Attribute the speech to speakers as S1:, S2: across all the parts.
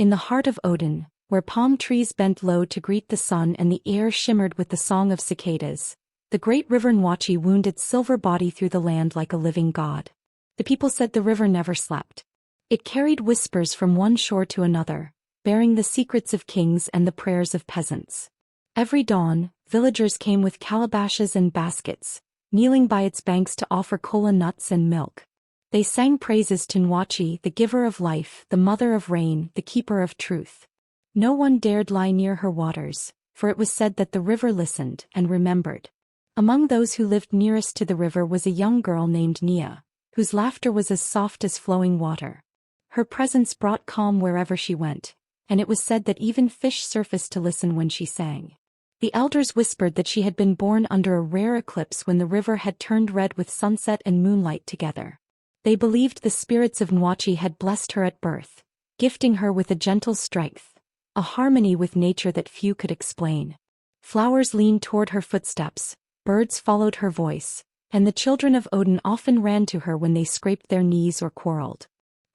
S1: In the heart of Odin, where palm trees bent low to greet the sun and the air shimmered with the song of cicadas, the great river Nwachi wound its silver body through the land like a living god. The people said the river never slept. It carried whispers from one shore to another, bearing the secrets of kings and the prayers of peasants. Every dawn, villagers came with calabashes and baskets, kneeling by its banks to offer kola nuts and milk. They sang praises to Nwachi, the giver of life, the mother of rain, the keeper of truth. No one dared lie near her waters, for it was said that the river listened and remembered. Among those who lived nearest to the river was a young girl named Nia, whose laughter was as soft as flowing water. Her presence brought calm wherever she went, and it was said that even fish surfaced to listen when she sang. The elders whispered that she had been born under a rare eclipse when the river had turned red with sunset and moonlight together. They believed the spirits of Nwachi had blessed her at birth, gifting her with a gentle strength, a harmony with nature that few could explain. Flowers leaned toward her footsteps, birds followed her voice, and the children of Odin often ran to her when they scraped their knees or quarreled.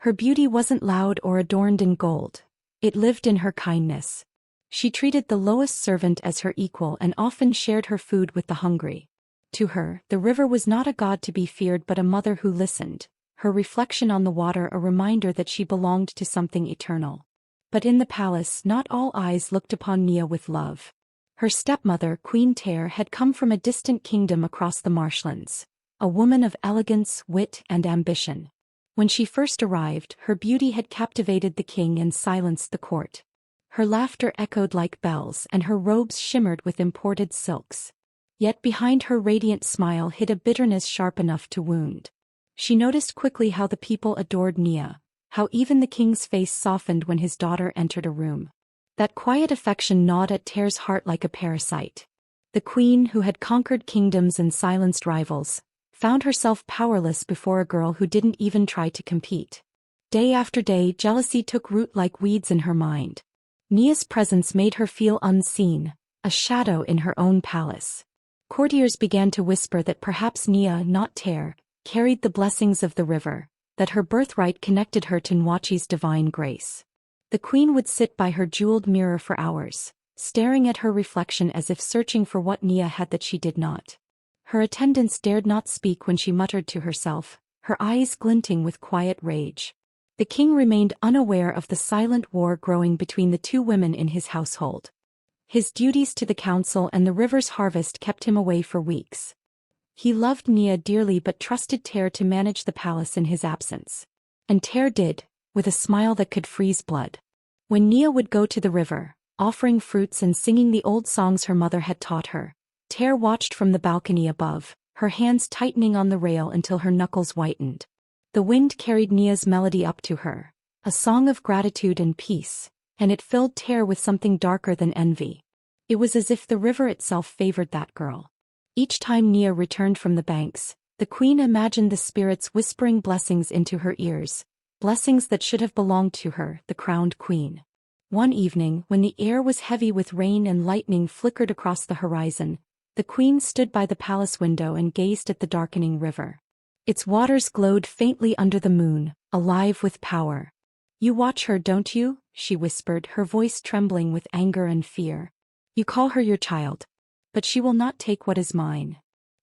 S1: Her beauty wasn't loud or adorned in gold. It lived in her kindness. She treated the lowest servant as her equal and often shared her food with the hungry. To her, the river was not a god to be feared but a mother who listened, her reflection on the water a reminder that she belonged to something eternal. But in the palace, not all eyes looked upon Nia with love. Her stepmother, Queen Ter, had come from a distant kingdom across the marshlands, a woman of elegance, wit, and ambition. When she first arrived, her beauty had captivated the king and silenced the court. Her laughter echoed like bells and her robes shimmered with imported silks. Yet behind her radiant smile hid a bitterness sharp enough to wound. She noticed quickly how the people adored Nia, how even the king's face softened when his daughter entered a room. That quiet affection gnawed at Ter's heart like a parasite. The queen, who had conquered kingdoms and silenced rivals, found herself powerless before a girl who didn't even try to compete. Day after day, jealousy took root like weeds in her mind. Nia's presence made her feel unseen, a shadow in her own palace. Courtiers began to whisper that perhaps Nia, not Ter, carried the blessings of the river, that her birthright connected her to Nwachi's divine grace. The queen would sit by her jeweled mirror for hours, staring at her reflection as if searching for what Nia had that she did not. Her attendants dared not speak when she muttered to herself, her eyes glinting with quiet rage. The king remained unaware of the silent war growing between the two women in his household. His duties to the council and the river's harvest kept him away for weeks. He loved Nia dearly but trusted Ter to manage the palace in his absence. And Ter did, with a smile that could freeze blood. When Nia would go to the river, offering fruits and singing the old songs her mother had taught her, Ter watched from the balcony above, her hands tightening on the rail until her knuckles whitened. The wind carried Nia's melody up to her, a song of gratitude and peace, and it filled Ter with something darker than envy. It was as if the river itself favored that girl. Each time Nia returned from the banks, the queen imagined the spirits whispering blessings into her ears, blessings that should have belonged to her, the crowned queen. One evening, when the air was heavy with rain and lightning flickered across the horizon, the queen stood by the palace window and gazed at the darkening river. Its waters glowed faintly under the moon, alive with power. "You watch her, don't you?" she whispered, her voice trembling with anger and fear. "You call her your child. But she will not take what is mine."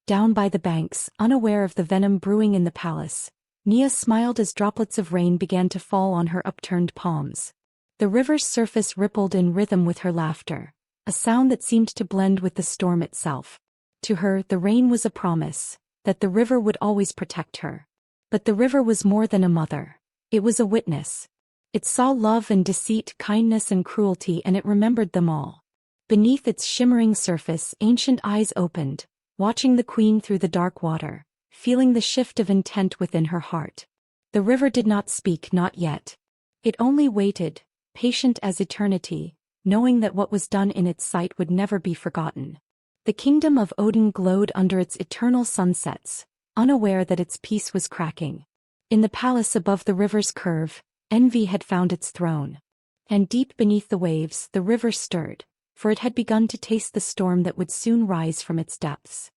S1: Down by the banks, unaware of the venom brewing in the palace, Nia smiled as droplets of rain began to fall on her upturned palms. The river's surface rippled in rhythm with her laughter, a sound that seemed to blend with the storm itself. To her, the rain was a promise that the river would always protect her. But the river was more than a mother. It was a witness. It saw love and deceit, kindness and cruelty, and it remembered them all. Beneath its shimmering surface, ancient eyes opened, watching the queen through the dark water, feeling the shift of intent within her heart. The river did not speak, not yet. It only waited, patient as eternity, knowing that what was done in its sight would never be forgotten. The kingdom of Odin glowed under its eternal sunsets, unaware that its peace was cracking. In the palace above the river's curve, envy had found its throne. And deep beneath the waves, the river stirred, for it had begun to taste the storm that would soon rise from its depths.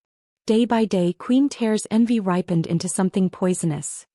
S1: Day by day, Queen Ter's envy ripened into something poisonous.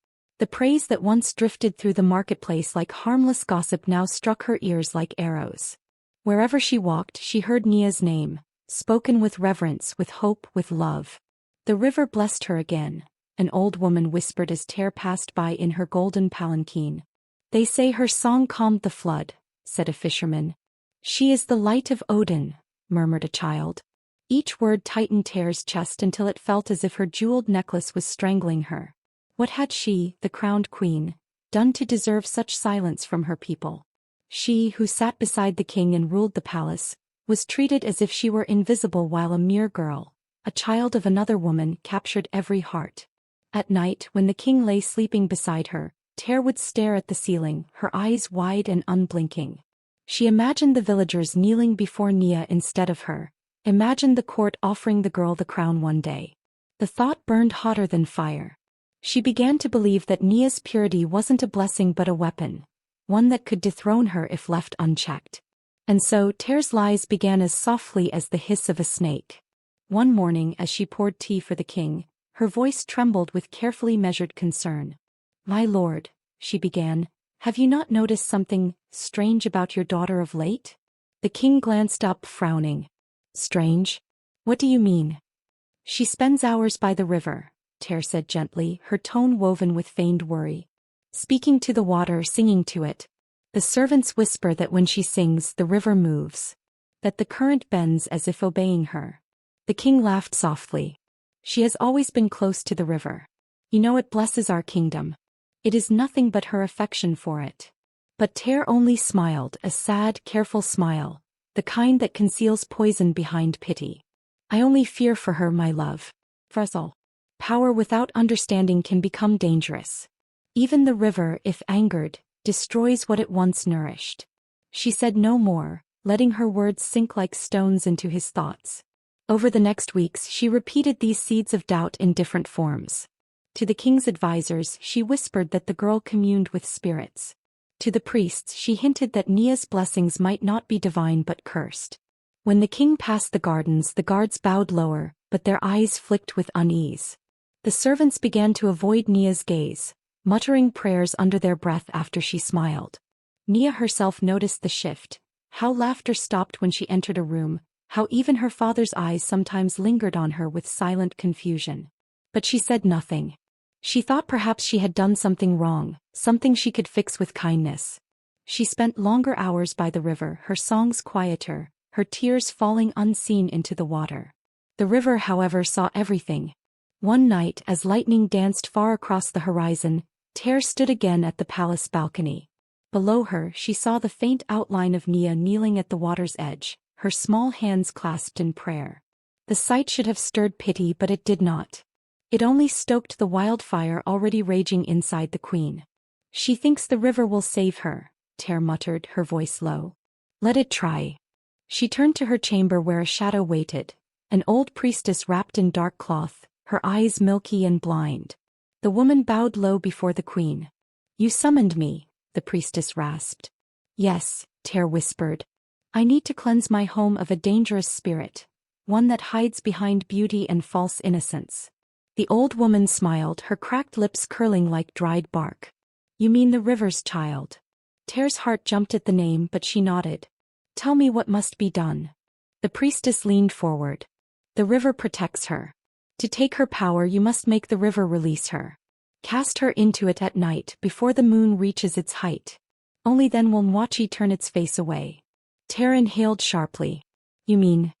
S1: The praise that once drifted through the marketplace like harmless gossip now struck her ears like arrows. Wherever she walked, she heard Nia's name, spoken with reverence, with hope, with love. The river blessed her again, an old woman whispered as Ter passed by in her golden palanquin. They say her song calmed the flood, said a fisherman. She is the light of Odin, murmured a child. Each word tightened Ter's chest until it felt as if her jeweled necklace was strangling her. What had she, the crowned queen, done to deserve such silence from her people? She, who sat beside the king and ruled the palace, was treated as if she were invisible while a mere girl, a child of another woman, captured every heart. At night, when the king lay sleeping beside her, Ter would stare at the ceiling, her eyes wide and unblinking. She imagined the villagers kneeling before Nia instead of her, imagined the court offering the girl the crown one day. The thought burned hotter than fire. She began to believe that Nia's purity wasn't a blessing but a weapon, one that could dethrone her if left unchecked. And so Ter's lies began as softly as the hiss of a snake. One morning as she poured tea for the king, her voice trembled with carefully measured concern. "My lord," she began, "have you not noticed something strange about your daughter of late?" The king glanced up, frowning. "Strange? What do you mean?" "She spends hours by the river," Ter said gently, her tone woven with feigned worry. "Speaking to the water, singing to it. The servants whisper that when she sings, the river moves. That the current bends as if obeying her." The king laughed softly. "She has always been close to the river. You know it blesses our kingdom. It is nothing but her affection for it." But Ter only smiled, a sad, careful smile, the kind that conceals poison behind pity. "I only fear for her, my love. For us all. Power without understanding can become dangerous. Even the river, if angered, destroys what it once nourished." She said no more, letting her words sink like stones into his thoughts. Over the next weeks she repeated these seeds of doubt in different forms. To the king's advisors she whispered that the girl communed with spirits. To the priests she hinted that Nia's blessings might not be divine but cursed. When the king passed the gardens, the guards bowed lower, but their eyes flicked with unease. The servants began to avoid Nia's gaze, muttering prayers under their breath after she smiled. Nia herself noticed the shift, how laughter stopped when she entered a room, how even her father's eyes sometimes lingered on her with silent confusion. But she said nothing. She thought perhaps she had done something wrong, something she could fix with kindness. She spent longer hours by the river, her songs quieter, her tears falling unseen into the water. The river, however, saw everything. One night, as lightning danced far across the horizon, Ter stood again at the palace balcony. Below her, she saw the faint outline of Nia kneeling at the water's edge, her small hands clasped in prayer. The sight should have stirred pity, but it did not. It only stoked the wildfire already raging inside the queen. "She thinks the river will save her," Ter muttered, her voice low. "Let it try." She turned to her chamber where a shadow waited, an old priestess wrapped in dark cloth, her eyes milky and blind. The woman bowed low before the queen. "You summoned me," the priestess rasped. "Yes," Ter whispered. "I need to cleanse my home of a dangerous spirit, one that hides behind beauty and false innocence." The old woman smiled, her cracked lips curling like dried bark. "You mean the river's child?" Ter's heart jumped at the name, but she nodded. "Tell me what must be done." The priestess leaned forward. "The river protects her. To take her power, you must make the river release her. Cast her into it at night, before the moon reaches its height. Only then will Nwachi turn its face away." Ter inhaled sharply. "You mean?"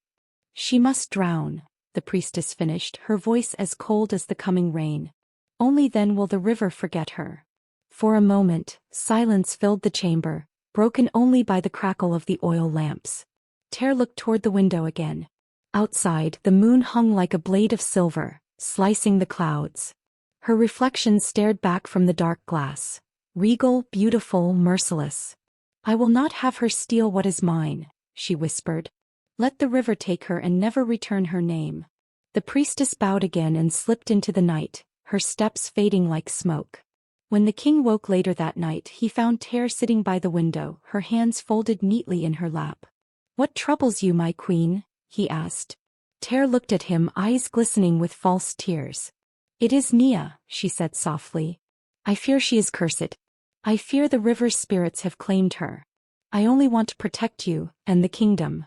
S1: "She must drown," the priestess finished, her voice as cold as the coming rain. "Only then will the river forget her." For a moment, silence filled the chamber, broken only by the crackle of the oil lamps. Ter looked toward the window again. Outside, the moon hung like a blade of silver, slicing the clouds. Her reflection stared back from the dark glass. Regal, beautiful, merciless. "I will not have her steal what is mine," she whispered. "Let the river take her and never return her name." The priestess bowed again and slipped into the night, her steps fading like smoke. When the king woke later that night, he found Ter sitting by the window, her hands folded neatly in her lap. "What troubles you, my queen?" he asked. Ter looked at him, eyes glistening with false tears. "It is Nia," she said softly. I fear she is cursed. I fear the river's spirits have claimed her. I only want to protect you, and the kingdom."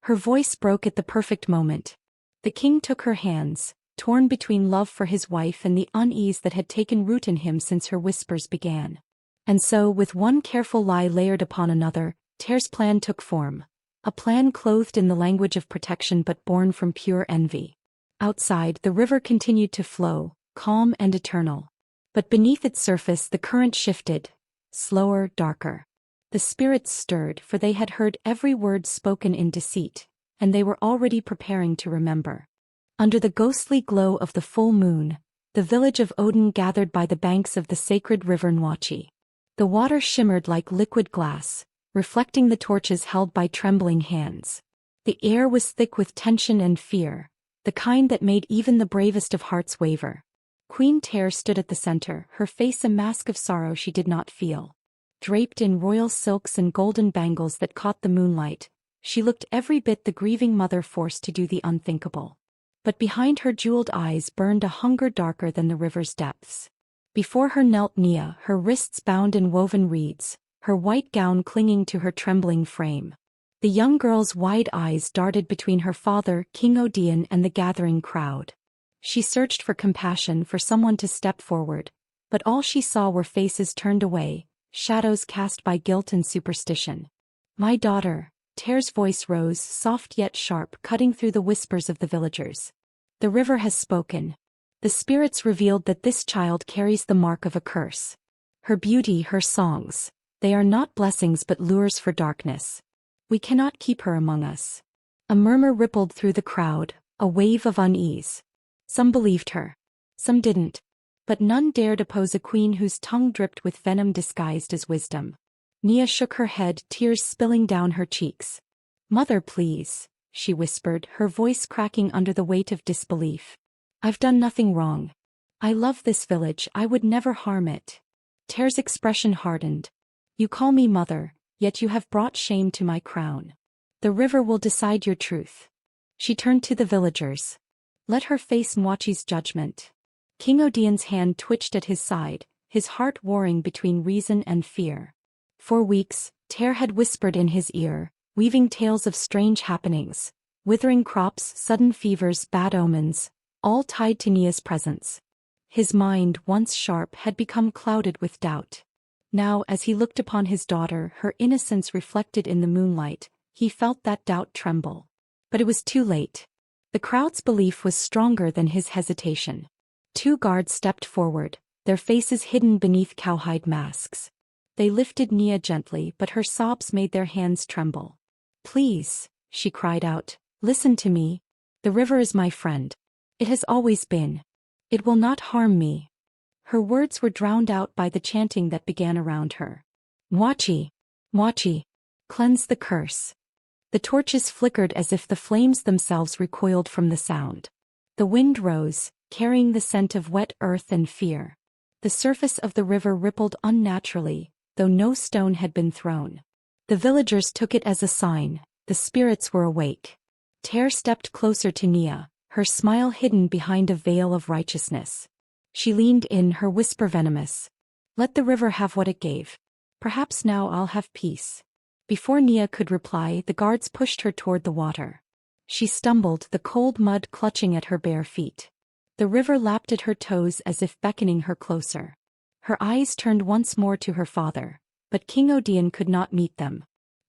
S1: Her voice broke at the perfect moment. The king took her hands, torn between love for his wife and the unease that had taken root in him since her whispers began. And so, with one careful lie layered upon another, Ter's plan took form. A plan clothed in the language of protection but born from pure envy. Outside, the river continued to flow, calm and eternal. But beneath its surface the current shifted, slower, darker. The spirits stirred, for they had heard every word spoken in deceit, and they were already preparing to remember. Under the ghostly glow of the full moon, the village of Odin gathered by the banks of the sacred river Nwachi. The water shimmered like liquid glass, reflecting the torches held by trembling hands. The air was thick with tension and fear, the kind that made even the bravest of hearts waver. Queen Ter stood at the center, her face a mask of sorrow she did not feel. Draped in royal silks and golden bangles that caught the moonlight, she looked every bit the grieving mother forced to do the unthinkable. But behind her jeweled eyes burned a hunger darker than the river's depths. Before her knelt Nia, her wrists bound in woven reeds, her white gown clinging to her trembling frame. The young girl's wide eyes darted between her father, King Odian, and the gathering crowd. She searched for compassion, for someone to step forward, but all she saw were faces turned away, shadows cast by guilt and superstition. "My daughter," Ter's voice rose, soft yet sharp, cutting through the whispers of the villagers. "The river has spoken. The spirits revealed that this child carries the mark of a curse. Her beauty, her songs, they are not blessings but lures for darkness. We cannot keep her among us." A murmur rippled through the crowd, a wave of unease. Some believed her. Some didn't. But none dared oppose a queen whose tongue dripped with venom disguised as wisdom. Nia shook her head, tears spilling down her cheeks. "Mother, please," she whispered, her voice cracking under the weight of disbelief. "I've done nothing wrong. I love this village, I would never harm it." Ter's expression hardened. "You call me mother, yet you have brought shame to my crown. The river will decide your truth." She turned to the villagers. "Let her face Nwachi's judgment." King Odian's hand twitched at his side, his heart warring between reason and fear. For weeks, Ter had whispered in his ear, weaving tales of strange happenings, withering crops, sudden fevers, bad omens, all tied to Nia's presence. His mind, once sharp, had become clouded with doubt. Now, as he looked upon his daughter, her innocence reflected in the moonlight, he felt that doubt tremble. But it was too late. The crowd's belief was stronger than his hesitation. 2 guards stepped forward, their faces hidden beneath cowhide masks. They lifted Nia gently, but her sobs made their hands tremble. "Please," she cried out, "listen to me. The river is my friend. It has always been. It will not harm me." Her words were drowned out by the chanting that began around her. "Nwachi! Nwachi! Cleanse the curse." The torches flickered as if the flames themselves recoiled from the sound. The wind rose, carrying the scent of wet earth and fear. The surface of the river rippled unnaturally, though no stone had been thrown. The villagers took it as a sign, the spirits were awake. Ter stepped closer to Nia, her smile hidden behind a veil of righteousness. She leaned in, her whisper venomous. "Let the river have what it gave. Perhaps now I'll have peace." Before Nia could reply, the guards pushed her toward the water. She stumbled, the cold mud clutching at her bare feet. The river lapped at her toes as if beckoning her closer. Her eyes turned once more to her father, but King Odian could not meet them.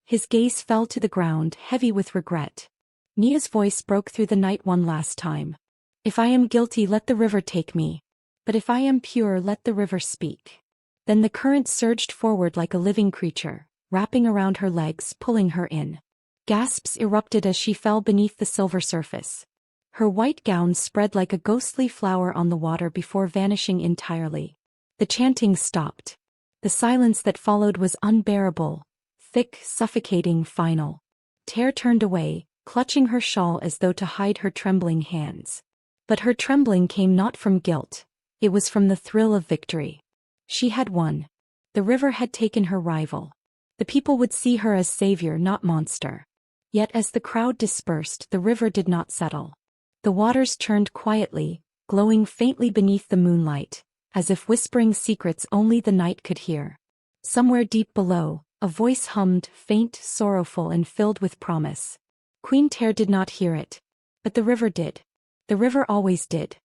S1: His gaze fell to the ground, heavy with regret. Nia's voice broke through the night one last time. "If I am guilty, let the river take me. But if I am pure, let the river speak." Then the current surged forward like a living creature, wrapping around her legs, pulling her in. Gasps erupted as she fell beneath the silver surface. Her white gown spread like a ghostly flower on the water before vanishing entirely. The chanting stopped. The silence that followed was unbearable, thick, suffocating, final. Ter turned away, clutching her shawl as though to hide her trembling hands. But her trembling came not from guilt, it was from the thrill of victory. She had won. The river had taken her rival. The people would see her as savior, not monster. Yet as the crowd dispersed, the river did not settle. The waters churned quietly, glowing faintly beneath the moonlight, as if whispering secrets only the night could hear. Somewhere deep below, a voice hummed, faint, sorrowful and filled with promise. Queen Tear did not hear it. But the river did. The river always did.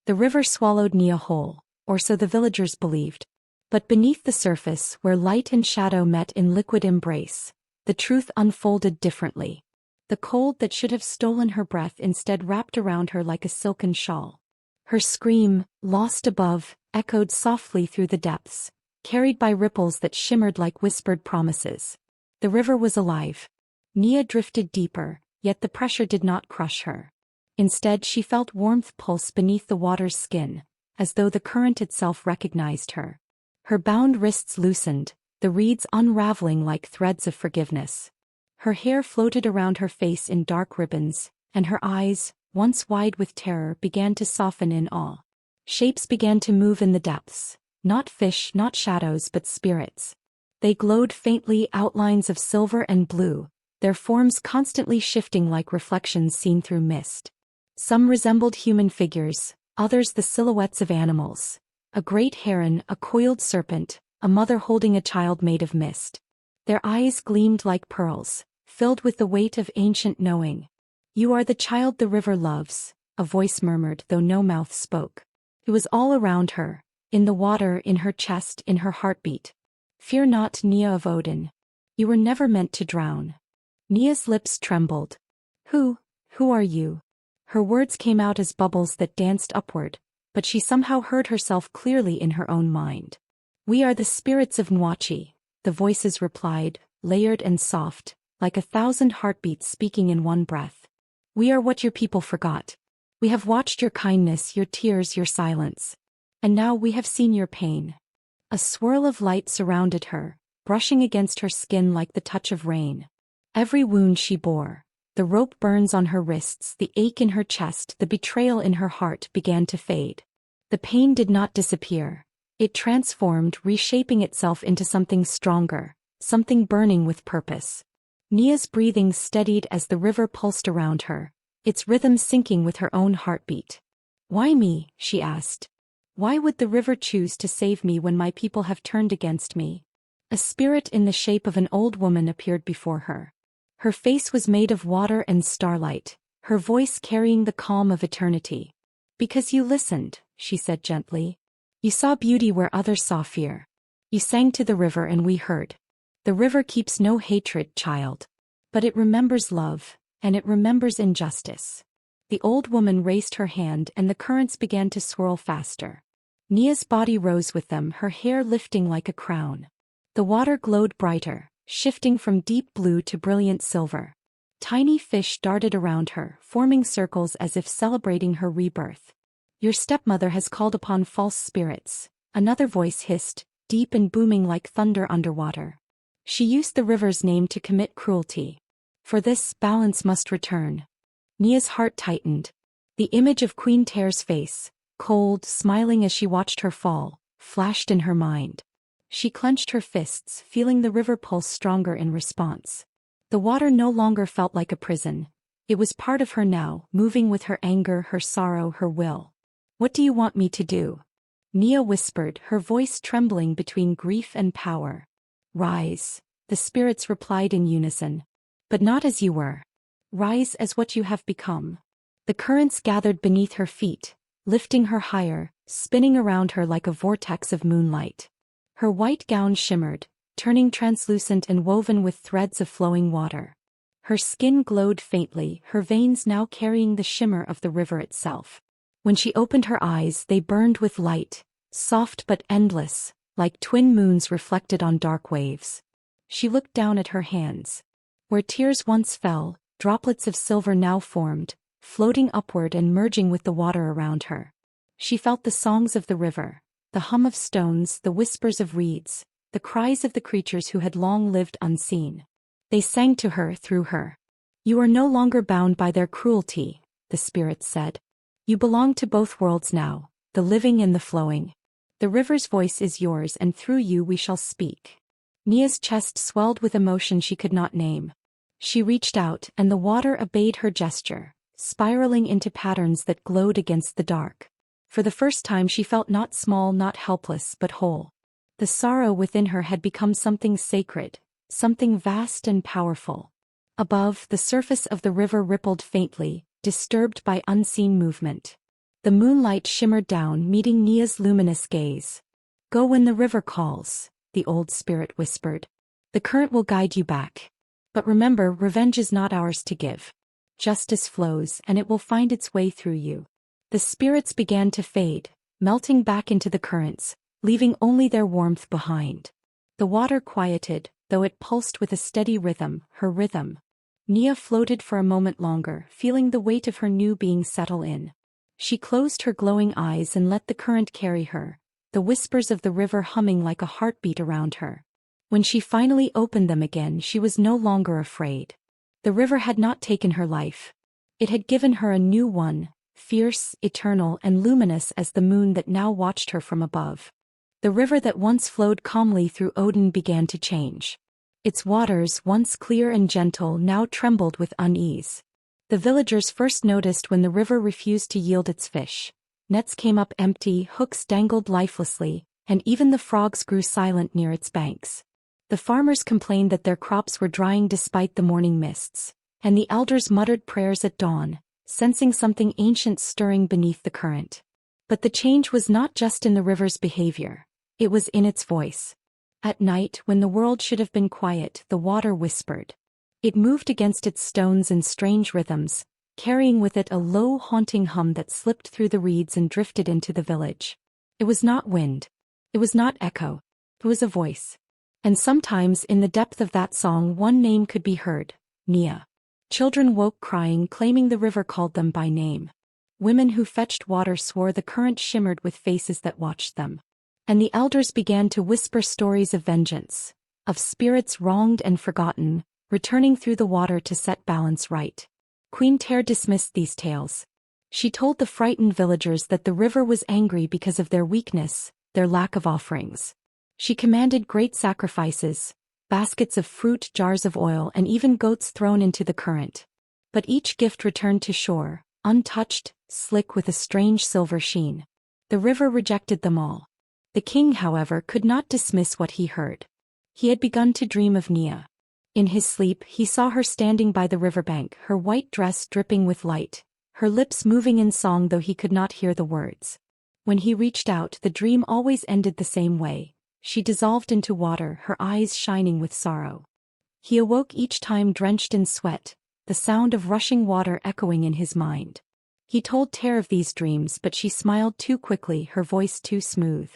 S1: The river swallowed Nia whole, or so the villagers believed. But beneath the surface, where light and shadow met in liquid embrace, the truth unfolded differently. The cold that should have stolen her breath instead wrapped around her like a silken shawl. Her scream, lost above, echoed softly through the depths, carried by ripples that shimmered like whispered promises. The river was alive. Nia drifted deeper, yet the pressure did not crush her. Instead, she felt warmth pulse beneath the water's skin, as though the current itself recognized her. Her bound wrists loosened, the reeds unraveling like threads of forgiveness. Her hair floated around her face in dark ribbons, and her eyes, once wide with terror, began to soften in awe. Shapes began to move in the depths, not fish, not shadows, but spirits. They glowed faintly, outlines of silver and blue, their forms constantly shifting like reflections seen through mist. Some resembled human figures, others the silhouettes of animals. A great heron, a coiled serpent, a mother holding a child made of mist. Their eyes gleamed like pearls, filled with the weight of ancient knowing. "You are the child the river loves," a voice murmured, though no mouth spoke. It was all around her, in the water, in her chest, in her heartbeat. "Fear not, Nia of Odin. You were never meant to drown." Nia's lips trembled. Who are you?" Her words came out as bubbles that danced upward, but she somehow heard herself clearly in her own mind. "We are the spirits of Nwachi," the voices replied, layered and soft, like 1,000 heartbeats speaking in one breath. "We are what your people forgot. We have watched your kindness, your tears, your silence. And now we have seen your pain." A swirl of light surrounded her, brushing against her skin like the touch of rain. Every wound she bore, the rope burns on her wrists, the ache in her chest, the betrayal in her heart began to fade. The pain did not disappear. It transformed, reshaping itself into something stronger, something burning with purpose. Nia's breathing steadied as the river pulsed around her, its rhythm syncing with her own heartbeat. "Why me?" she asked. "Why would the river choose to save me when my people have turned against me?" A spirit in the shape of an old woman appeared before her. Her face was made of water and starlight, her voice carrying the calm of eternity. "Because you listened," she said gently. "You saw beauty where others saw fear. You sang to the river and we heard. The river keeps no hatred, child. But it remembers love, and it remembers injustice." The old woman raised her hand and the currents began to swirl faster. Nia's body rose with them, her hair lifting like a crown. The water glowed brighter, shifting from deep blue to brilliant silver. Tiny fish darted around her, forming circles as if celebrating her rebirth. "Your stepmother has called upon false spirits," another voice hissed, deep and booming like thunder underwater. "She used the river's name to commit cruelty. For this, balance must return." Nia's heart tightened. The image of Queen Tear's face, cold, smiling as she watched her fall, flashed in her mind. She clenched her fists, feeling the river pulse stronger in response. The water no longer felt like a prison. It was part of her now, moving with her anger, her sorrow, her will. "What do you want me to do?" Nia whispered, her voice trembling between grief and power. "Rise," the spirits replied in unison. "But not as you were. Rise as what you have become." The currents gathered beneath her feet, lifting her higher, spinning around her like a vortex of moonlight. Her white gown shimmered, turning translucent and woven with threads of flowing water. Her skin glowed faintly, her veins now carrying the shimmer of the river itself. When she opened her eyes, they burned with light, soft but endless, like twin moons reflected on dark waves. She looked down at her hands. Where tears once fell, droplets of silver now formed, floating upward and merging with the water around her. She felt the songs of the river, the hum of stones, the whispers of reeds, the cries of the creatures who had long lived unseen. They sang to her through her. "You are no longer bound by their cruelty," the spirits said. "You belong to both worlds now, the living and the flowing. The river's voice is yours and through you we shall speak." Nia's chest swelled with emotion she could not name. She reached out and the water obeyed her gesture, spiraling into patterns that glowed against the dark. For the first time she felt not small, not helpless, but whole. The sorrow within her had become something sacred, something vast and powerful. Above, the surface of the river rippled faintly, disturbed by unseen movement. The moonlight shimmered down, meeting Nia's luminous gaze. "Go when the river calls," the old spirit whispered. "The current will guide you back. But remember, revenge is not ours to give. Justice flows, and it will find its way through you." The spirits began to fade, melting back into the currents, leaving only their warmth behind. The water quieted, though it pulsed with a steady rhythm, her rhythm. Nia floated for a moment longer, feeling the weight of her new being settle in. She closed her glowing eyes and let the current carry her, the whispers of the river humming like a heartbeat around her. When she finally opened them again, she was no longer afraid. The river had not taken her life. It had given her a new one, fierce, eternal, and luminous as the moon that now watched her from above. The river that once flowed calmly through Odin began to change. Its waters, once clear and gentle, now trembled with unease. The villagers first noticed when the river refused to yield its fish. Nets came up empty, hooks dangled lifelessly, and even the frogs grew silent near its banks. The farmers complained that their crops were drying despite the morning mists, and the elders muttered prayers at dawn, sensing something ancient stirring beneath the current. But the change was not just in the river's behavior. It was in its voice. At night, when the world should have been quiet, the water whispered. It moved against its stones in strange rhythms, carrying with it a low, haunting hum that slipped through the reeds and drifted into the village. It was not wind. It was not echo. It was a voice. And sometimes, in the depth of that song, one name could be heard: Nia. Children woke crying, claiming the river called them by name. Women who fetched water swore the current shimmered with faces that watched them. And the elders began to whisper stories of vengeance, of spirits wronged and forgotten, returning through the water to set balance right. Queen Ter dismissed these tales. She told the frightened villagers that the river was angry because of their weakness, their lack of offerings. She commanded great sacrifices, baskets of fruit, jars of oil, and even goats thrown into the current. But each gift returned to shore, untouched, slick with a strange silver sheen. The river rejected them all. The king, however, could not dismiss what he heard. He had begun to dream of Nia. In his sleep, he saw her standing by the riverbank, her white dress dripping with light, her lips moving in song though he could not hear the words. When he reached out, the dream always ended the same way. She dissolved into water, her eyes shining with sorrow. He awoke each time drenched in sweat, the sound of rushing water echoing in his mind. He told Ter of these dreams, but she smiled too quickly, her voice too smooth.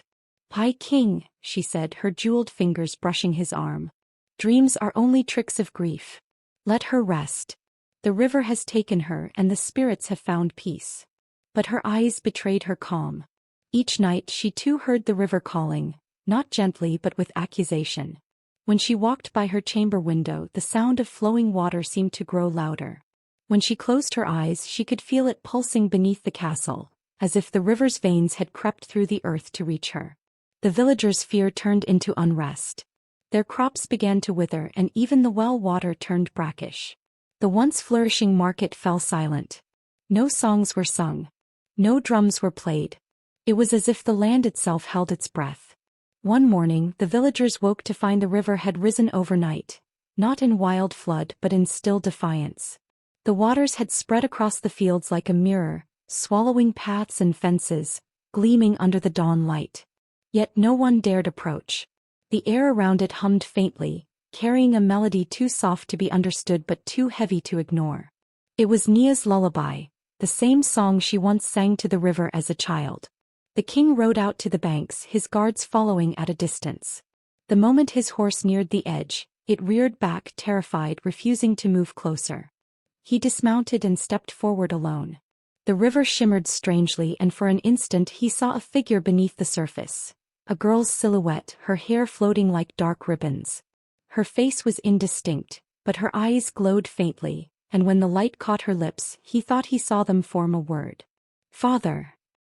S1: "Pai King," she said, her jeweled fingers brushing his arm. "Dreams are only tricks of grief. Let her rest. The river has taken her and the spirits have found peace." But her eyes betrayed her calm. Each night she too heard the river calling, not gently but with accusation. When she walked by her chamber window, the sound of flowing water seemed to grow louder. When she closed her eyes, she could feel it pulsing beneath the castle, as if the river's veins had crept through the earth to reach her. The villagers' fear turned into unrest. Their crops began to wither, and even the well water turned brackish. The once flourishing market fell silent. No songs were sung. No drums were played. It was as if the land itself held its breath. One morning, the villagers woke to find the river had risen overnight, not in wild flood but in still defiance. The waters had spread across the fields like a mirror, swallowing paths and fences, gleaming under the dawn light. Yet no one dared approach. The air around it hummed faintly, carrying a melody too soft to be understood but too heavy to ignore. It was Nia's lullaby, the same song she once sang to the river as a child. The king rode out to the banks, his guards following at a distance. The moment his horse neared the edge, it reared back, terrified, refusing to move closer. He dismounted and stepped forward alone. The river shimmered strangely, and for an instant he saw a figure beneath the surface. A girl's silhouette, her hair floating like dark ribbons. Her face was indistinct, but her eyes glowed faintly, and when the light caught her lips, he thought he saw them form a word. "Father."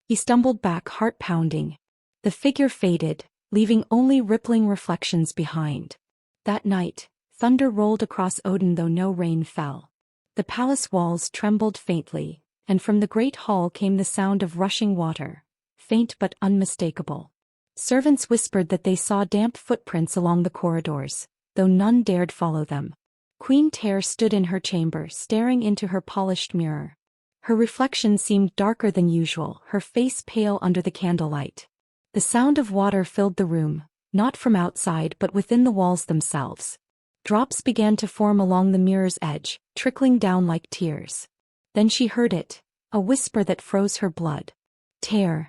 S1: He stumbled back, heart pounding. The figure faded, leaving only rippling reflections behind. That night, thunder rolled across Odin though no rain fell. The palace walls trembled faintly, and from the great hall came the sound of rushing water, faint but unmistakable. Servants whispered that they saw damp footprints along the corridors, though none dared follow them. Queen Ter stood in her chamber staring into her polished mirror. Her reflection seemed darker than usual, her face pale under the candlelight. The sound of water filled the room, not from outside but within the walls themselves. Drops began to form along the mirror's edge, trickling down like tears. Then she heard it, a whisper that froze her blood. Ter.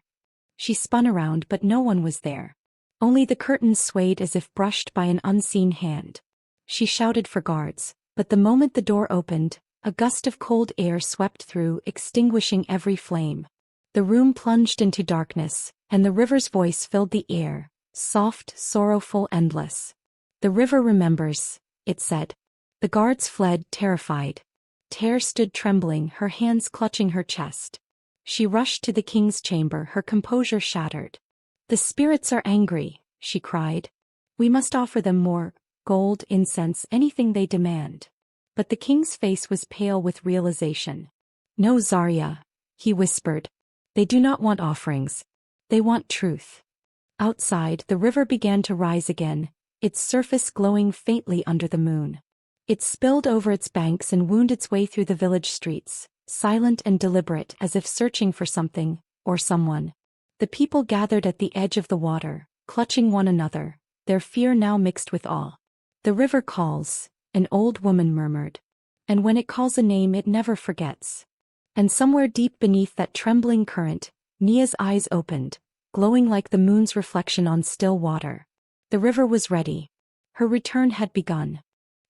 S1: She spun around but no one was there. Only the curtains swayed as if brushed by an unseen hand. She shouted for guards, but the moment the door opened, a gust of cold air swept through, extinguishing every flame. The room plunged into darkness, and the river's voice filled the air, soft, sorrowful, endless. "The river remembers," it said. The guards fled, terrified. Ter stood trembling, her hands clutching her chest. She rushed to the king's chamber, her composure shattered. "The spirits are angry," she cried. "We must offer them more gold, incense, anything they demand." But the king's face was pale with realization. "No, Zarya," he whispered. "They do not want offerings. They want truth." Outside, the river began to rise again, its surface glowing faintly under the moon. It spilled over its banks and wound its way through the village streets, silent and deliberate as if searching for something, or someone. The people gathered at the edge of the water, clutching one another, their fear now mixed with awe. "The river calls," an old woman murmured. "And when it calls a name it never forgets." And somewhere deep beneath that trembling current, Nia's eyes opened, glowing like the moon's reflection on still water. The river was ready. Her return had begun.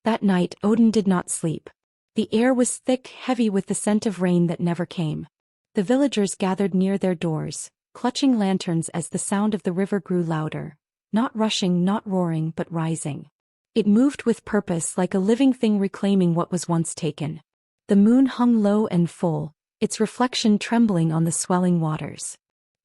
S1: That night Odin did not sleep. The air was thick, heavy with the scent of rain that never came. The villagers gathered near their doors, clutching lanterns as the sound of the river grew louder, not rushing, not roaring, but rising. It moved with purpose, like a living thing reclaiming what was once taken. The moon hung low and full, its reflection trembling on the swelling waters.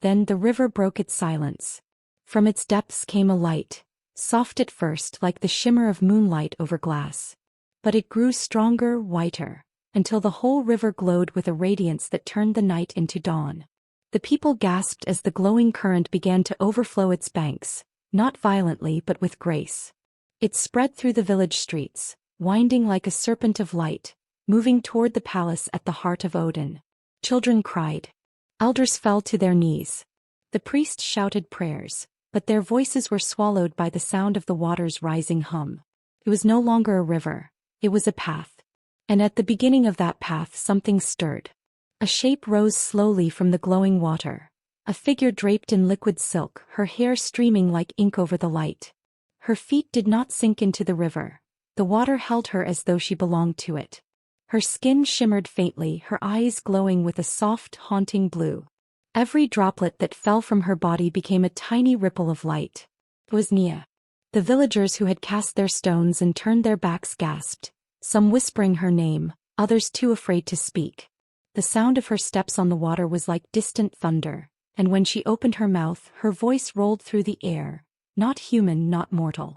S1: Then the river broke its silence. From its depths came a light, soft at first like the shimmer of moonlight over glass. But it grew stronger, whiter, until the whole river glowed with a radiance that turned the night into dawn. The people gasped as the glowing current began to overflow its banks, not violently but with grace. It spread through the village streets, winding like a serpent of light, moving toward the palace at the heart of Odin. Children cried. Elders fell to their knees. The priests shouted prayers, but their voices were swallowed by the sound of the water's rising hum. It was no longer a river, it was a path. And at the beginning of that path something stirred. A shape rose slowly from the glowing water, a figure draped in liquid silk, her hair streaming like ink over the light. Her feet did not sink into the river, the water held her as though she belonged to it. Her skin shimmered faintly, her eyes glowing with a soft, haunting blue. Every droplet that fell from her body became a tiny ripple of light. It was Nia. The villagers who had cast their stones and turned their backs gasped, some whispering her name, others too afraid to speak. The sound of her steps on the water was like distant thunder, and when she opened her mouth, her voice rolled through the air, not human, not mortal.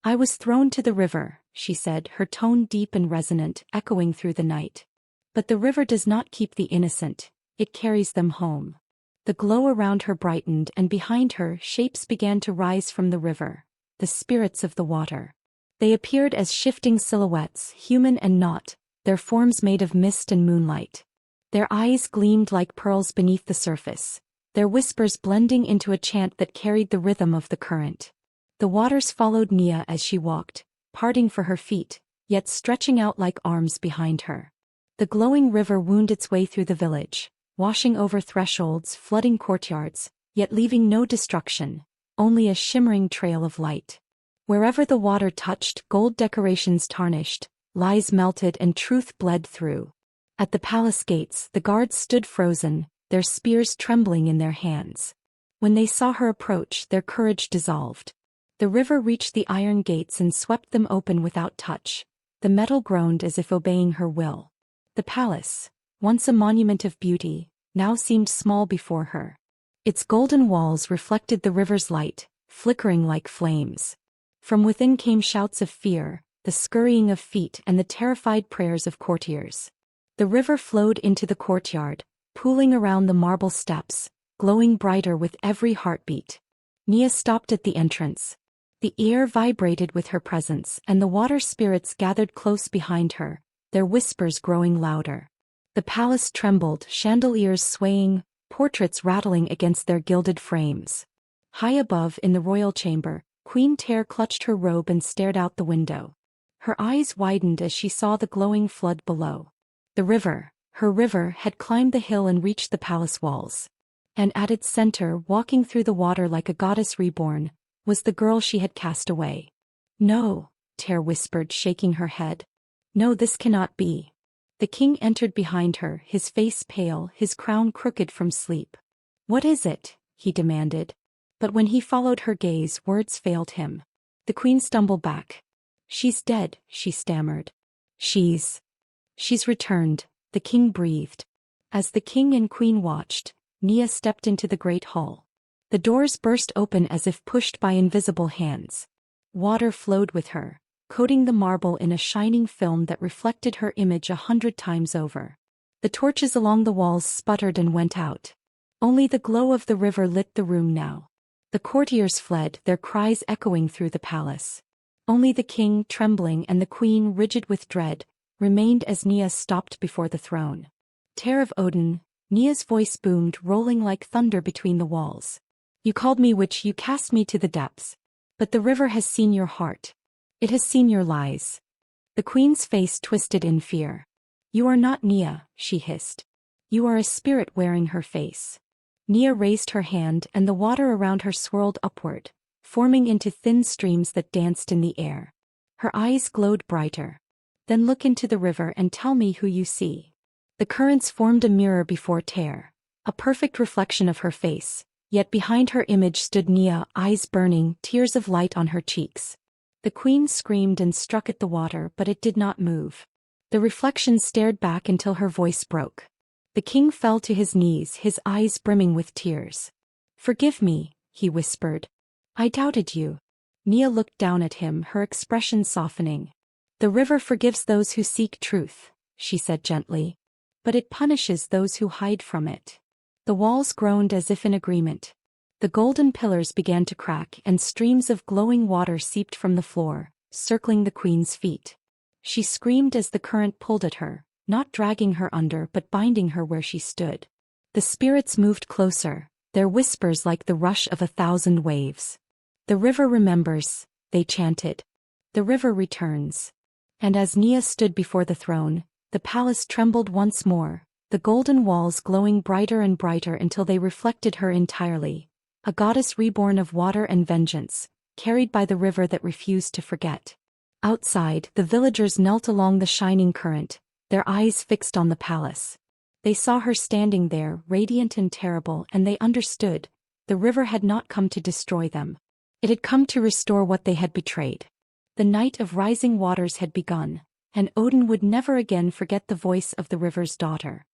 S1: "I was thrown to the river," she said, her tone deep and resonant, echoing through the night. "But the river does not keep the innocent, it carries them home." The glow around her brightened, and behind her, shapes began to rise from the river, the spirits of the water. They appeared as shifting silhouettes, human and not, their forms made of mist and moonlight. Their eyes gleamed like pearls beneath the surface, their whispers blending into a chant that carried the rhythm of the current. The waters followed Nia as she walked, parting for her feet, yet stretching out like arms behind her. The glowing river wound its way through the village, washing over thresholds, flooding courtyards, yet leaving no destruction, only a shimmering trail of light. Wherever the water touched, gold decorations tarnished, lies melted, and truth bled through. At the palace gates, the guards stood frozen, their spears trembling in their hands. When they saw her approach, their courage dissolved. The river reached the iron gates and swept them open without touch. The metal groaned as if obeying her will. The palace, once a monument of beauty, now seemed small before her. Its golden walls reflected the river's light, flickering like flames. From within came shouts of fear, the scurrying of feet and the terrified prayers of courtiers. The river flowed into the courtyard, pooling around the marble steps, glowing brighter with every heartbeat. Nia stopped at the entrance. The air vibrated with her presence, and the water spirits gathered close behind her, their whispers growing louder. The palace trembled, chandeliers swaying, portraits rattling against their gilded frames. High above in the royal chamber, Queen Ter clutched her robe and stared out the window. Her eyes widened as she saw the glowing flood below. The river, her river, had climbed the hill and reached the palace walls. And at its center, walking through the water like a goddess reborn, was the girl she had cast away. "No," Ter whispered, shaking her head. "No, this cannot be." The king entered behind her, his face pale, his crown crooked from sleep. "What is it?" he demanded. But when he followed her gaze, words failed him. The queen stumbled back. "She's dead," she stammered. She's returned," the king breathed. As the king and queen watched, Nia stepped into the great hall. The doors burst open as if pushed by invisible hands. Water flowed with her, coating the marble in a shining film that reflected her image 100 times over. The torches along the walls sputtered and went out. Only the glow of the river lit the room now. The courtiers fled, their cries echoing through the palace. Only the king, trembling, and the queen, rigid with dread, remained as Nia stopped before the throne. "Ter of Odin," Nia's voice boomed, rolling like thunder between the walls. "You called me witch, you cast me to the depths. But the river has seen your heart. It has seen your lies." The queen's face twisted in fear. "You are not Nia," she hissed. "You are a spirit wearing her face." Nia raised her hand, and the water around her swirled upward, forming into thin streams that danced in the air. Her eyes glowed brighter. "Then look into the river and tell me who you see." The currents formed a mirror before Ter, a perfect reflection of her face, yet behind her image stood Nia, eyes burning, tears of light on her cheeks. The queen screamed and struck at the water, but it did not move. The reflection stared back until her voice broke. The king fell to his knees, his eyes brimming with tears. "Forgive me," he whispered. "I doubted you." Nia looked down at him, her expression softening. "The river forgives those who seek truth," she said gently. "But it punishes those who hide from it." The walls groaned as if in agreement. The golden pillars began to crack, and streams of glowing water seeped from the floor, circling the queen's feet. She screamed as the current pulled at her, not dragging her under but binding her where she stood. The spirits moved closer, their whispers like the rush of 1,000 waves. "The river remembers," they chanted. "The river returns." And as Nia stood before the throne, the palace trembled once more, the golden walls glowing brighter and brighter until they reflected her entirely, a goddess reborn of water and vengeance, carried by the river that refused to forget. Outside, the villagers knelt along the shining current, their eyes fixed on the palace. They saw her standing there, radiant and terrible, and they understood, the river had not come to destroy them. It had come to restore what they had betrayed. The night of rising waters had begun, and Odin would never again forget the voice of the river's daughter.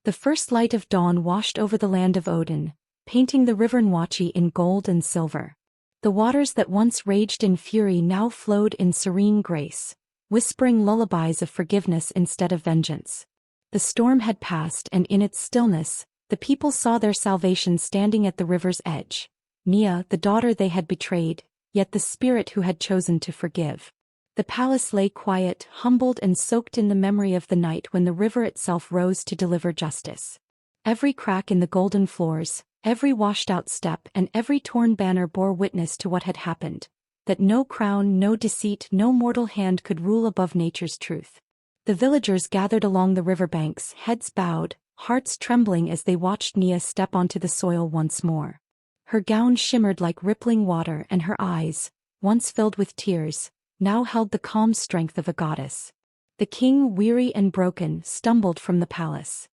S1: The first light of dawn washed over the land of Odin, painting the river Nwatchi in gold and silver. The waters that once raged in fury now flowed in serene grace, whispering lullabies of forgiveness instead of vengeance. The storm had passed, and in its stillness, the people saw their salvation standing at the river's edge. Nia, the daughter they had betrayed, yet the spirit who had chosen to forgive. The palace lay quiet, humbled and soaked in the memory of the night when the river itself rose to deliver justice. Every crack in the golden floors, every washed-out step and every torn banner bore witness to what had happened, that no crown, no deceit, no mortal hand could rule above nature's truth. The villagers gathered along the riverbanks, heads bowed, hearts trembling as they watched Nia step onto the soil once more. Her gown shimmered like rippling water, and her eyes, once filled with tears, now held the calm strength of a goddess. The king, weary and broken, stumbled from the palace.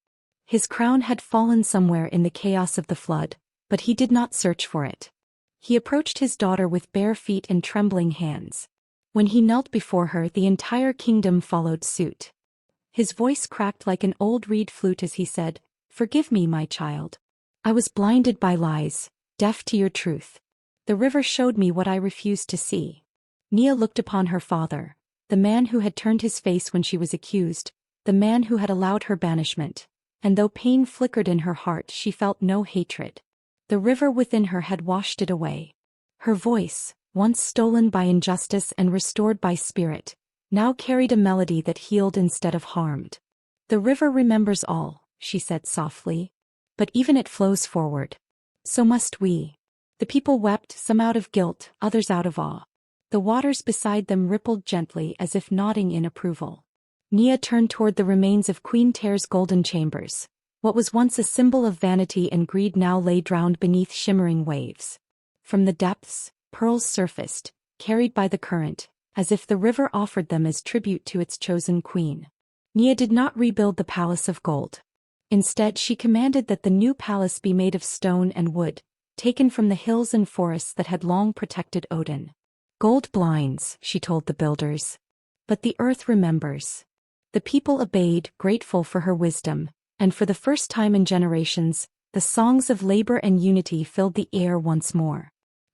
S1: His crown had fallen somewhere in the chaos of the flood, but he did not search for it. He approached his daughter with bare feet and trembling hands. When he knelt before her, the entire kingdom followed suit. His voice cracked like an old reed flute as he said, "Forgive me, my child. I was blinded by lies, deaf to your truth. The river showed me what I refused to see." Nia looked upon her father, the man who had turned his face when she was accused, the man who had allowed her banishment. And though pain flickered in her heart, she felt no hatred. The river within her had washed it away. Her voice, once stolen by injustice and restored by spirit, now carried a melody that healed instead of harmed. The river remembers all, she said softly. But even it flows forward. So must we. The people wept, some out of guilt, others out of awe. The waters beside them rippled gently as if nodding in approval. Nia turned toward the remains of Queen Ter's golden chambers. What was once a symbol of vanity and greed now lay drowned beneath shimmering waves. From the depths, pearls surfaced, carried by the current, as if the river offered them as tribute to its chosen queen. Nia did not rebuild the palace of gold. Instead, she commanded that the new palace be made of stone and wood, taken from the hills and forests that had long protected Odin. Gold blinds, she told the builders. But the earth remembers. The people obeyed, grateful for her wisdom, and for the first time in generations, the songs of labor and unity filled the air once more.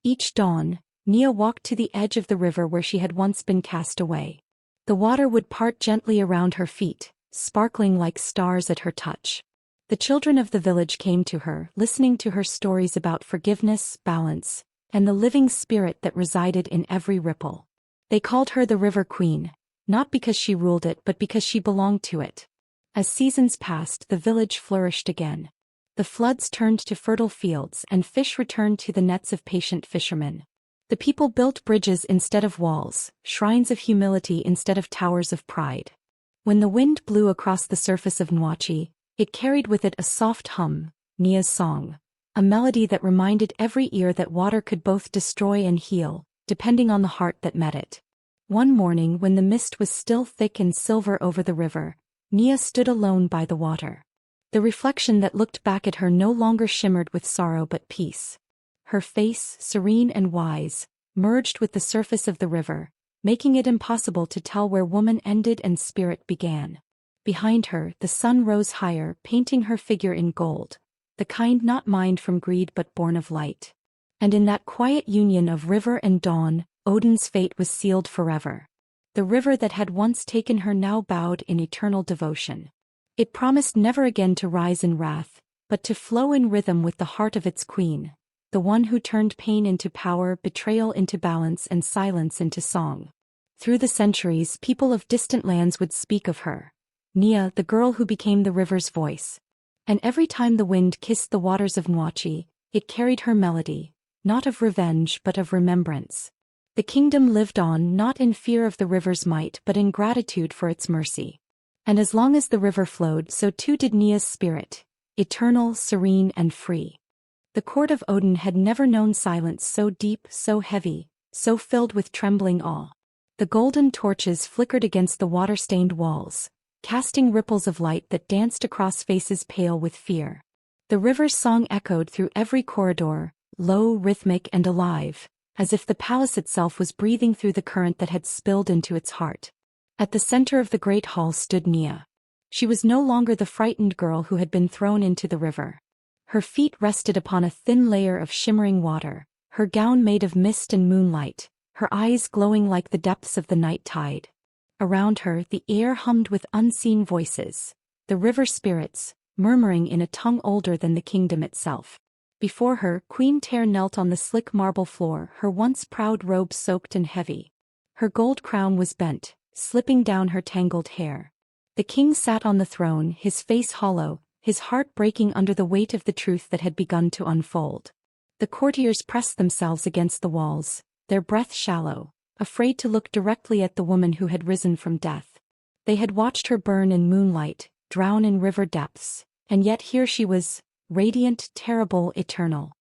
S1: Each dawn, Nia walked to the edge of the river where she had once been cast away. The water would part gently around her feet, sparkling like stars at her touch. The children of the village came to her, listening to her stories about forgiveness, balance, and the living spirit that resided in every ripple. They called her the River Queen, not because she ruled it but because she belonged to it. As seasons passed, the village flourished again. The floods turned to fertile fields and fish returned to the nets of patient fishermen. The people built bridges instead of walls, shrines of humility instead of towers of pride. When the wind blew across the surface of Nwachi, it carried with it a soft hum, Nia's song, a melody that reminded every ear that water could both destroy and heal, depending on the heart that met it. One morning when the mist was still thick and silver over the river, Nia stood alone by the water. The reflection that looked back at her no longer shimmered with sorrow but peace. Her face, serene and wise, merged with the surface of the river, making it impossible to tell where woman ended and spirit began. Behind her, the sun rose higher, painting her figure in gold, the kind not mined from greed but born of light. And in that quiet union of river and dawn, Odin's fate was sealed forever. The river that had once taken her now bowed in eternal devotion. It promised never again to rise in wrath, but to flow in rhythm with the heart of its queen, the one who turned pain into power, betrayal into balance, and silence into song. Through the centuries, people of distant lands would speak of her. Nia, the girl who became the river's voice. And every time the wind kissed the waters of Nwachi, it carried her melody, not of revenge but of remembrance. The kingdom lived on not in fear of the river's might but in gratitude for its mercy. And as long as the river flowed, so too did Nia's spirit, eternal, serene, and free. The court of Odin had never known silence so deep, so heavy, so filled with trembling awe. The golden torches flickered against the water-stained walls, casting ripples of light that danced across faces pale with fear. The river's song echoed through every corridor, low, rhythmic, and alive, as if the palace itself was breathing through the current that had spilled into its heart. At the center of the great hall stood Nia. She was no longer the frightened girl who had been thrown into the river. Her feet rested upon a thin layer of shimmering water, her gown made of mist and moonlight, her eyes glowing like the depths of the night tide. Around her, the air hummed with unseen voices, the river spirits, murmuring in a tongue older than the kingdom itself. Before her, Queen Ter knelt on the slick marble floor, her once proud robe soaked and heavy. Her gold crown was bent, slipping down her tangled hair. The king sat on the throne, his face hollow, his heart breaking under the weight of the truth that had begun to unfold. The courtiers pressed themselves against the walls, their breath shallow, afraid to look directly at the woman who had risen from death. They had watched her burn in moonlight, drown in river depths, and yet here she was, radiant, terrible, eternal.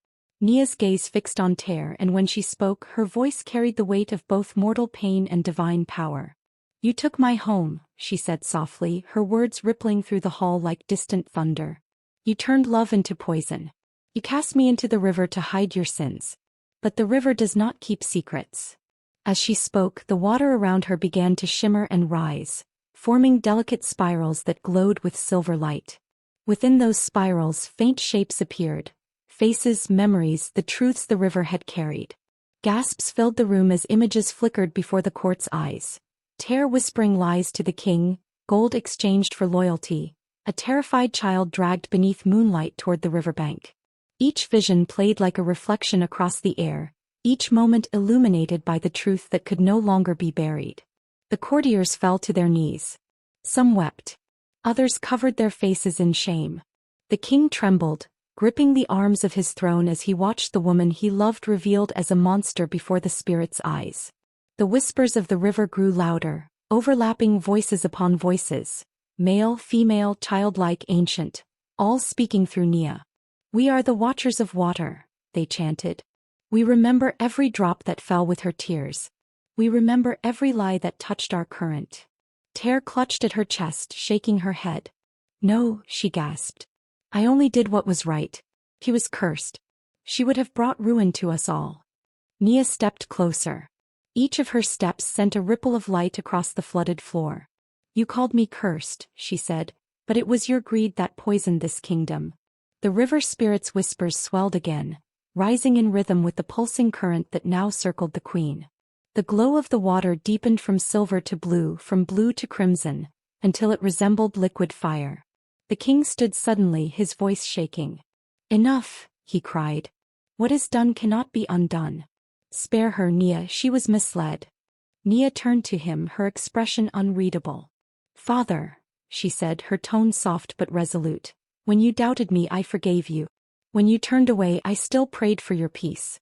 S1: Nia's gaze fixed on Ter, and when she spoke, her voice carried the weight of both mortal pain and divine power. "You took my home," she said softly, her words rippling through the hall like distant thunder. "You turned love into poison. You cast me into the river to hide your sins. But the river does not keep secrets." As she spoke, the water around her began to shimmer and rise, forming delicate spirals that glowed with silver light. Within those spirals, faint shapes appeared, faces, memories, the truths the river had carried. Gasps filled the room as images flickered before the court's eyes. Tear whispering lies to the king, gold exchanged for loyalty, a terrified child dragged beneath moonlight toward the riverbank. Each vision played like a reflection across the air, each moment illuminated by the truth that could no longer be buried. The courtiers fell to their knees. Some wept. Others covered their faces in shame. The king trembled, gripping the arms of his throne as he watched the woman he loved revealed as a monster before the spirit's eyes. The whispers of the river grew louder, overlapping voices upon voices, male, female, childlike, ancient, all speaking through Nia. "We are the watchers of water," they chanted. "We remember every drop that fell with her tears. We remember every lie that touched our current." Tear clutched at her chest, shaking her head. "No," she gasped. "I only did what was right. He was cursed. She would have brought ruin to us all." Nia stepped closer. Each of her steps sent a ripple of light across the flooded floor. "You called me cursed," she said, "but it was your greed that poisoned this kingdom." The river spirit's whispers swelled again, rising in rhythm with the pulsing current that now circled the queen. The glow of the water deepened from silver to blue, from blue to crimson, until it resembled liquid fire. The king stood suddenly, his voice shaking. "Enough," he cried. "What is done cannot be undone. Spare her, Nia, she was misled." Nia turned to him, her expression unreadable. "Father," she said, her tone soft but resolute, "when you doubted me I forgave you. When you turned away I still prayed for your peace.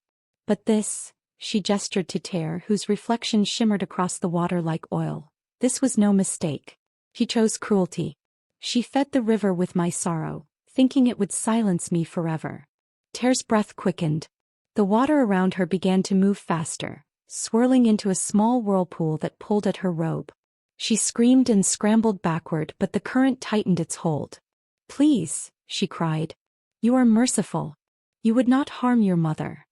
S1: But this," she gestured to Tear, whose reflection shimmered across the water like oil, "this was no mistake. He chose cruelty. She fed the river with my sorrow, thinking it would silence me forever." Tear's breath quickened. The water around her began to move faster, swirling into a small whirlpool that pulled at her robe. She screamed and scrambled backward, but the current tightened its hold. "Please," she cried. "You are merciful. You would not harm your mother."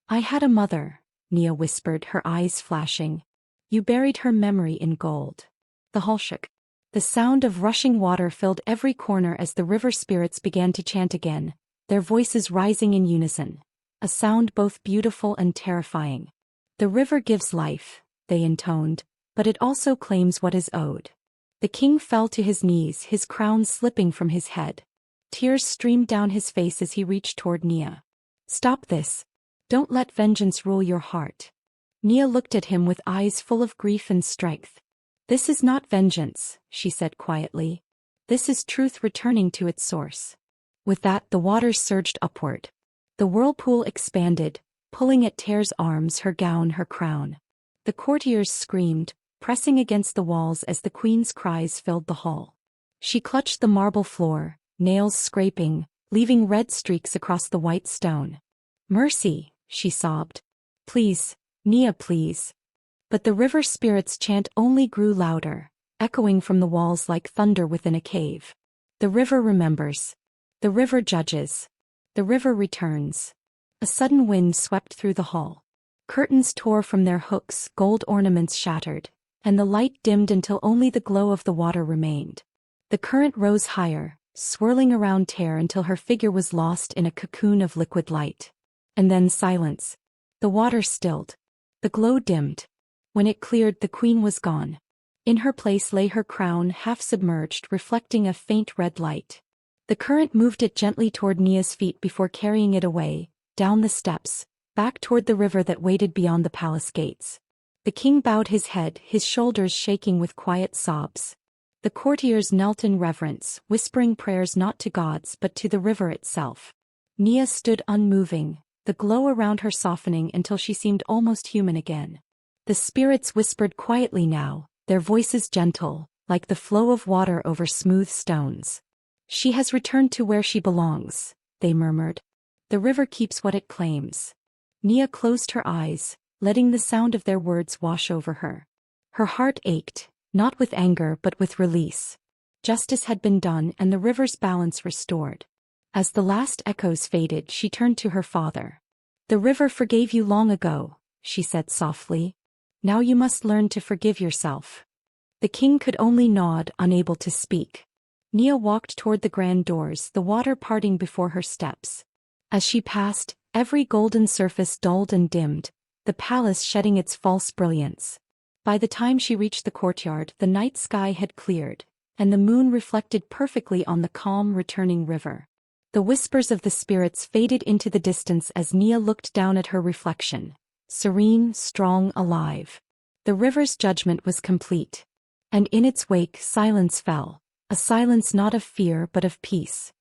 S1: "I had a mother," Nia whispered, her eyes flashing. "You buried her memory in gold." The hall shook. The sound of rushing water filled every corner as the river spirits began to chant again, their voices rising in unison. A sound both beautiful and terrifying. "The river gives life," they intoned, "but it also claims what is owed." The king fell to his knees, his crown slipping from his head. Tears streamed down his face as he reached toward Nia. "Stop this. Don't let vengeance rule your heart." Nia looked at him with eyes full of grief and strength. "This is not vengeance," she said quietly. "This is truth returning to its source." With that, the waters surged upward. The whirlpool expanded, pulling at Tear's arms, her gown, her crown. The courtiers screamed, pressing against the walls as the queen's cries filled the hall. She clutched the marble floor, nails scraping, leaving red streaks across the white stone. "Mercy," she sobbed. "Please, Nia, please." But the river spirit's chant only grew louder, echoing from the walls like thunder within a cave. "The river remembers. The river judges. The river returns." A sudden wind swept through the hall. Curtains tore from their hooks, gold ornaments shattered, and the light dimmed until only the glow of the water remained. The current rose higher, swirling around Tear until her figure was lost in a cocoon of liquid light. And then silence. The water stilled. The glow dimmed. When it cleared, the queen was gone. In her place lay her crown, half submerged, reflecting a faint red light. The current moved it gently toward Nia's feet before carrying it away, down the steps, back toward the river that waited beyond the palace gates. The king bowed his head, his shoulders shaking with quiet sobs. The courtiers knelt in reverence, whispering prayers not to gods but to the river itself. Nia stood unmoving, the glow around her softening until she seemed almost human again. The spirits whispered quietly now, their voices gentle, like the flow of water over smooth stones. "She has returned to where she belongs," they murmured. "The river keeps what it claims." Nia closed her eyes, letting the sound of their words wash over her. Her heart ached, not with anger but with release. Justice had been done and the river's balance restored. As the last echoes faded, she turned to her father. "The river forgave you long ago," she said softly. "Now you must learn to forgive yourself." The king could only nod, unable to speak. Nia walked toward the grand doors, the water parting before her steps. As she passed, every golden surface dulled and dimmed, the palace shedding its false brilliance. By the time she reached the courtyard, the night sky had cleared, and the moon reflected perfectly on the calm, returning river. The whispers of the spirits faded into the distance as Nia looked down at her reflection, serene, strong, alive. The river's judgment was complete. And in its wake silence fell, a silence not of fear but of peace.